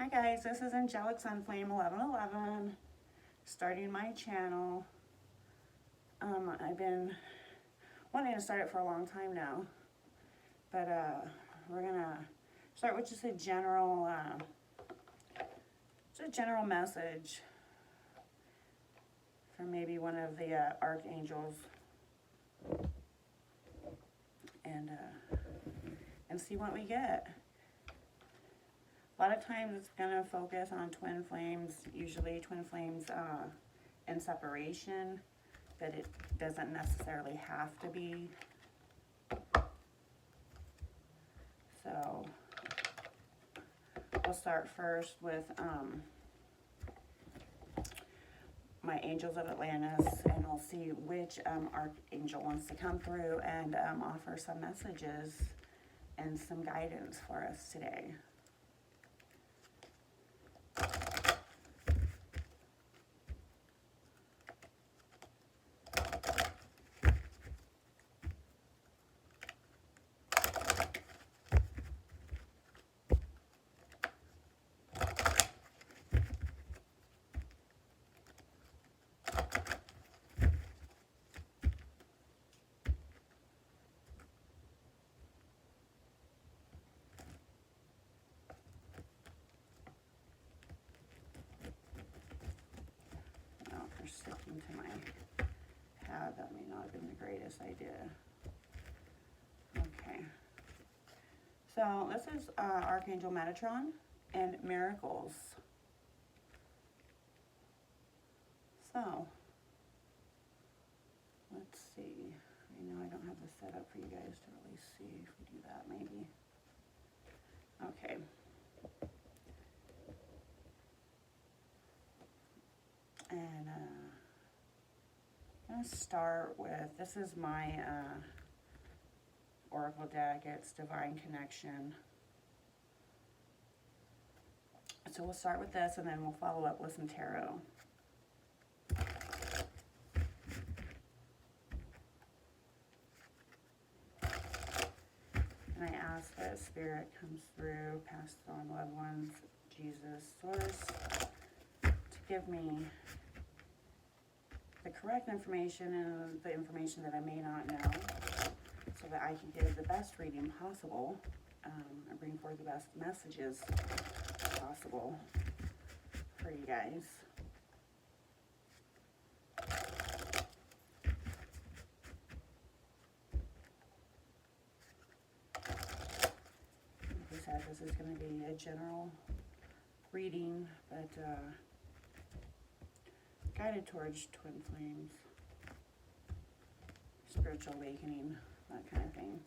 Hi guys, this is Angelic Sunflame 1111, starting my channel. I've been wanting to start it for a long time now, but we're gonna start with just a general message from maybe one of the archangels, and see what we get. A lot of times it's going to focus on twin flames, usually twin flames in separation, but it doesn't necessarily have to be. So we'll start first with my angels of Atlantis, and we'll see which archangel wants to come through and offer some messages and some guidance for us today. Sticking to my pad, that may not have been the greatest idea. Okay, so this is Archangel Metatron and Miracles. So let's see. I know I don't have this set up for you guys to really see. If we do that, maybe. Okay. And I'm going to start with, this is my Oracle deck. It's Divine Connection. So we'll start with this, and then we'll follow up with some tarot. And I ask that Spirit comes through, pass on loved ones, Jesus, Source, to give me the correct information and the information that I may not know, so that I can give the best reading possible and bring forth the best messages possible for you guys. Like I said, this is going to be a general reading, but guided towards twin flames, spiritual awakening, that kind of thing.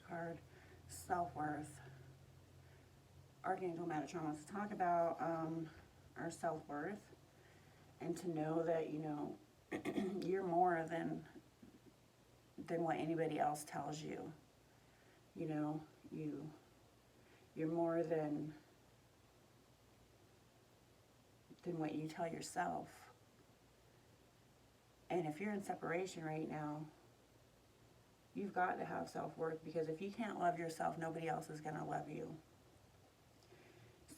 Card, self-worth. Archangel Metatron wants to talk about our self-worth, and to know that, you know, you're more than what anybody else tells you. You know, you're more than what you tell yourself. And if you're in separation right now, you've got to have self-worth, because if you can't love yourself, nobody else is going to love you.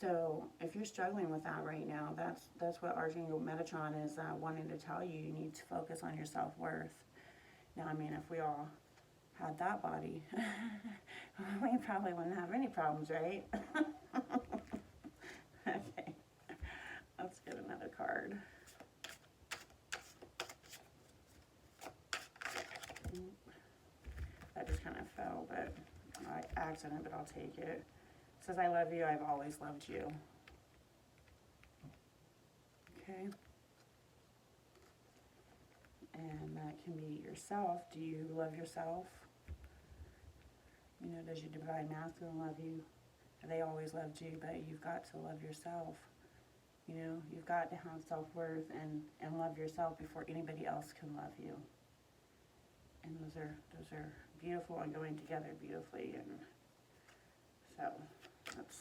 So if you're struggling with that right now, that's what Archangel Metatron is wanting to tell you. You need to focus on your self-worth. Now, I mean, if we all had that body, we probably wouldn't have any problems, right? Okay, let's get another card. That just kind of fell, but by accident, but I'll take it. It says, I love you, I've always loved you. Okay. And that can be yourself. Do you love yourself? You know, does your divine masculine love you? They always loved you, but you've got to love yourself. You know, you've got to have self-worth and love yourself before anybody else can love you. And those are beautiful and going together beautifully. And so that's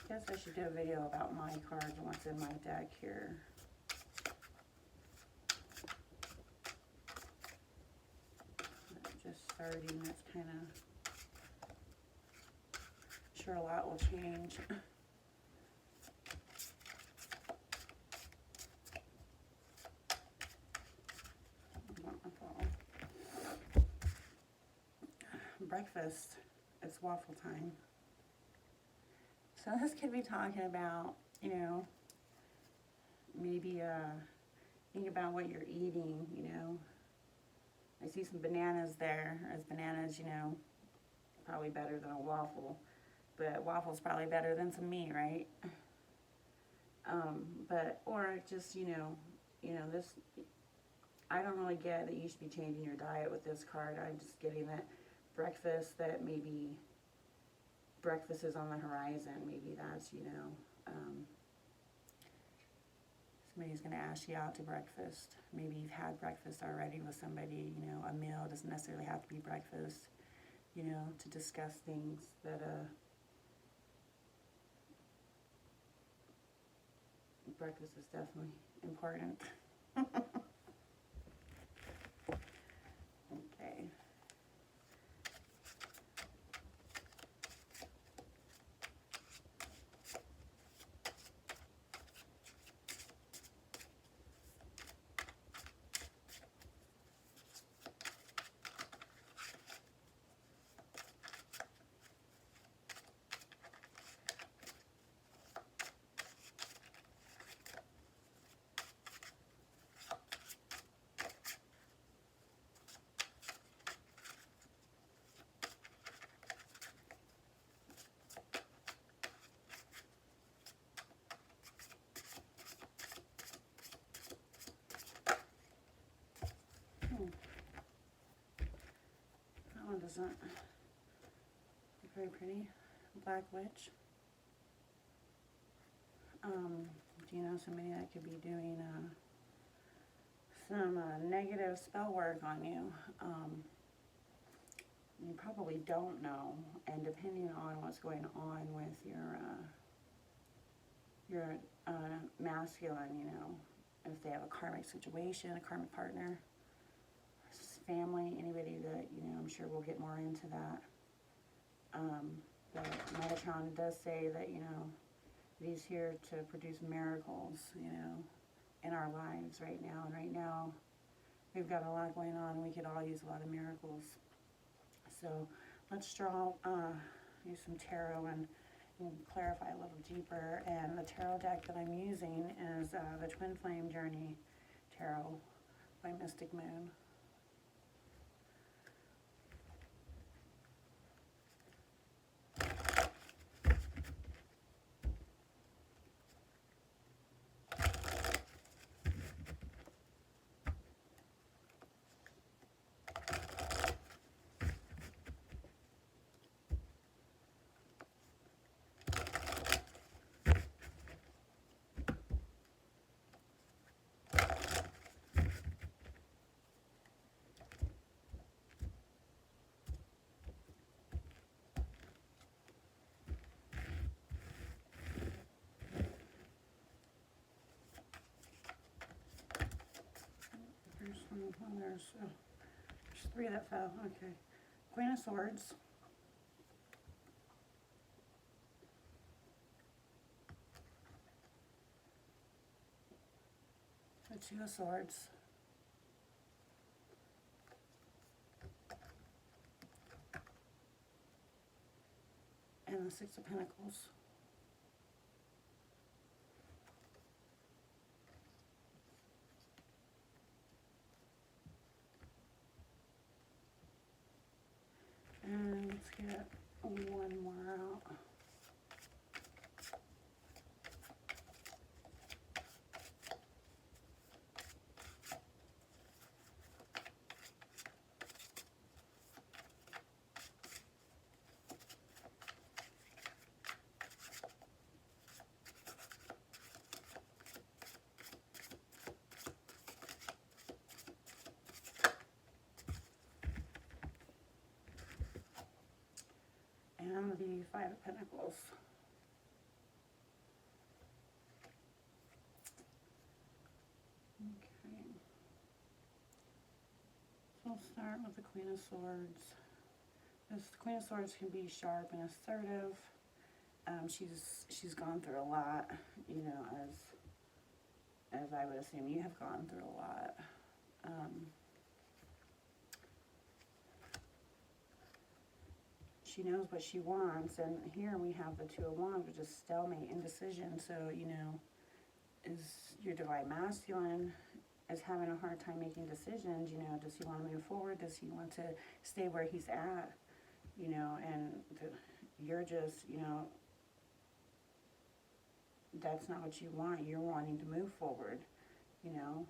I guess I should do a video about my cards and what's in my deck here. Just starting, that's kind of, sure a lot will change. Breakfast, it's waffle time. So this could be talking about, you know, maybe think about what you're eating, you know. I see some bananas there, as bananas, you know, probably better than a waffle, but waffle's probably better than some meat, right? Or just, you know, this, I don't really get that you should be changing your diet with this card. I'm just getting that breakfast, that maybe breakfast is on the horizon. Maybe that's, you know, somebody's going to ask you out to breakfast. Maybe you've had breakfast already with somebody, you know, a meal doesn't necessarily have to be breakfast, you know, to discuss things that, breakfast is definitely important. Okay. That one doesn't look very pretty. Black Witch. Do you know somebody that could be doing some negative spell work on you? You probably don't know, and depending on what's going on with your masculine, you know, if they have a karmic situation, a karmic partner, family, anybody that, you know, I'm sure we'll get more into that. But Metatron does say that, you know, he's here to produce miracles, you know, in our lives right now. And right now, we've got a lot going on, and we could all use a lot of miracles. So let's draw, use some tarot and clarify a little deeper. And the tarot deck that I'm using is the Twin Flame Journey Tarot by Mystic Moon. Oh, there's 3 that fell. Okay. Queen of Swords. The 2 of Swords. And the 6 of Pentacles. And let's get one more out. And the Five of Pentacles. Okay. So we'll start with the Queen of Swords. This Queen of Swords can be sharp and assertive. She's gone through a lot, you know, as I would assume you have gone through a lot. She knows what she wants, and here we have the Two of Wands, which is stalemate, indecision. So, you know, is your divine masculine is having a hard time making decisions. You know, does he want to move forward? Does he want to stay where he's at? You know, and you're just, you know, that's not what you want. You're wanting to move forward, you know.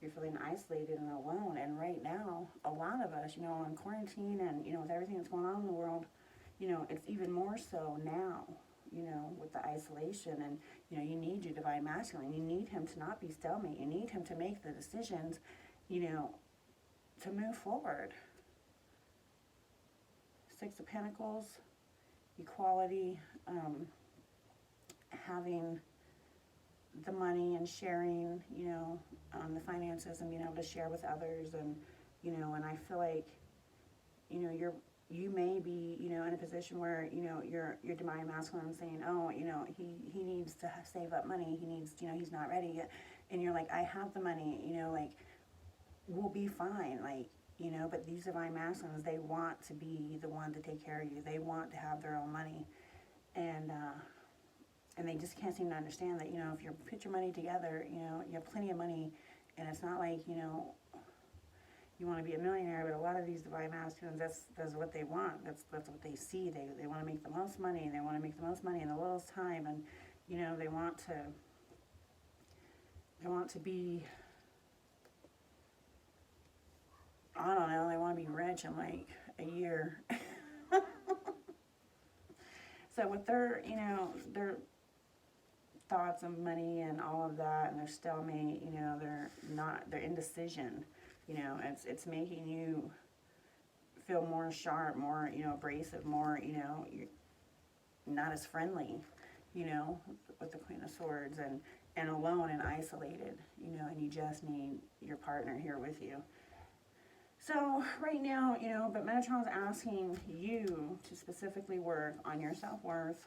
You're feeling isolated and alone. And right now, a lot of us, you know, on quarantine and, you know, with everything that's going on in the world, you know, it's even more so now, you know, with the isolation. And, you know, you need your divine masculine. You need him to not be stalemate. You need him to make the decisions, you know, to move forward. Six of Pentacles, equality, having the money and sharing, you know, the finances and being able to share with others. And, you know, and I feel like, you know, you may be, you know, in a position where, you know, your divine masculine saying, oh, you know, he needs to save up money. He needs, you know, he's not ready yet. And you're like, I have the money, you know, like, we'll be fine. Like, you know, but these divine masculines, they want to be the one to take care of you. They want to have their own money. And they just can't seem to understand that, you know, if you put your money together, you know, you have plenty of money, and it's not like, you know, you want to be a millionaire, but a lot of these divine masculines, that's what they want. That's what they see. They want to make the most money, and they want to make the most money in the littlest time, and, you know, they want to be, I don't know, they want to be rich in like a year. So with their, you know, their thoughts of money and all of that, and their stalemate, you know, their indecision, you know, it's making you feel more sharp, more, you know, abrasive, more, you know, you're not as friendly, you know, with the Queen of Swords, and alone and isolated, you know, and you just need your partner here with you. So right now, you know, but Metatron's asking you to specifically work on your self-worth.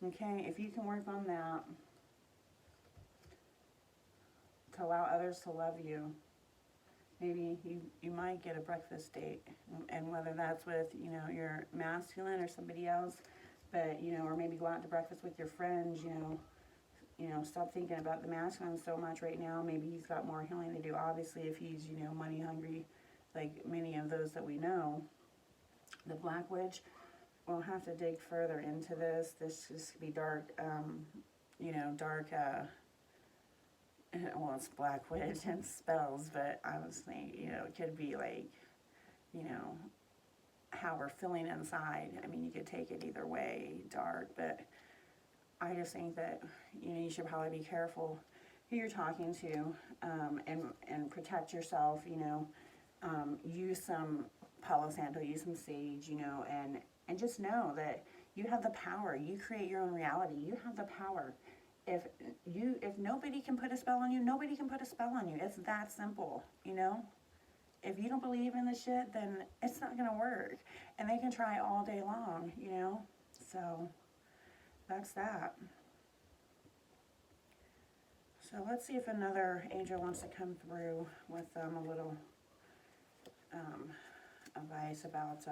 Okay, if you can work on that, to allow others to love you, maybe you might get a breakfast date, and whether that's with, you know, your masculine or somebody else, but, you know, or maybe go out to breakfast with your friends, you know, stop thinking about the masculine so much right now. Maybe he's got more healing to do, obviously, if he's, you know, money hungry, like many of those that we know. The Black Witch, we'll have to dig further into this. This could be dark, you know, dark, well, it's Black Witch and spells, but honestly, you know, it could be like, you know, how we're feeling inside. I mean, you could take it either way, dark, but I just think that, you know, you should probably be careful who you're talking to, and protect yourself, you know. Use some Palo Santo, use some sage, you know, and just know that you have the power. You create your own reality. You have the power. If nobody can put a spell on you, nobody can put a spell on you. It's that simple, you know. If you don't believe in the shit, then it's not going to work. And they can try all day long, you know. So that's that. So let's see if another angel wants to come through with a little advice about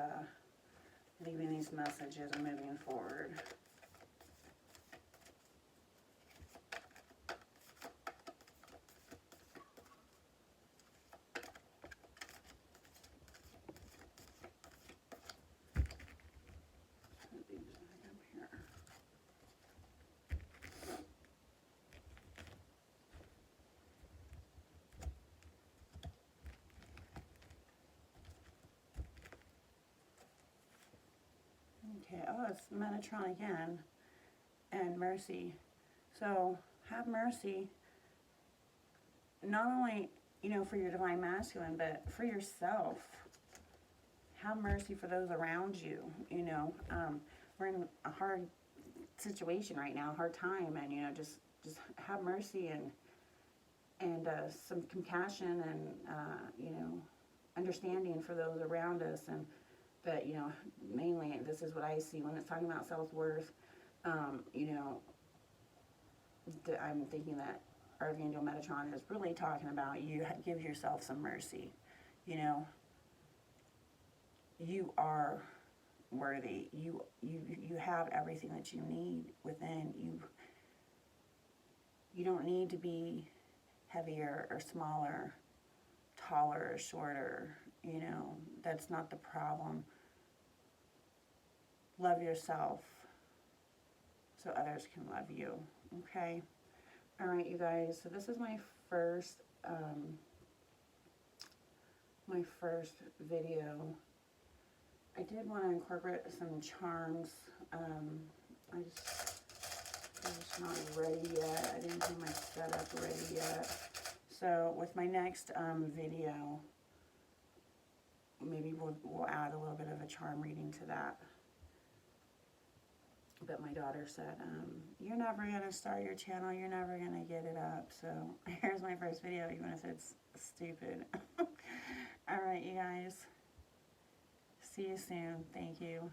leaving these messages and moving forward. Okay, oh, it's Metatron again, and mercy. So, have mercy, not only, you know, for your divine masculine, but for yourself. have mercy for those around you. You know, we're in a hard situation right now, hard time, and you know, just have mercy and some compassion and you know, understanding for those around us. And but you know, mainly this is what I see when it's talking about self-worth. You know, I'm thinking that ArchAngel Metatron is really talking about you give yourself some mercy. You know, you are worthy. You have everything that you need within you. You don't need to be heavier or smaller, taller or shorter. You know, that's not the problem. Love yourself so others can love you. Okay? All right, you guys. So this is my first video. I did want to incorporate some charms. I'm just not ready yet. I didn't have my setup ready yet. So with my next video, maybe we'll add a little bit of a charm reading to that. But my daughter said, you're never going to start your channel. You're never going to get it up. So here's my first video, even if it's stupid. All right, you guys. See you soon. Thank you.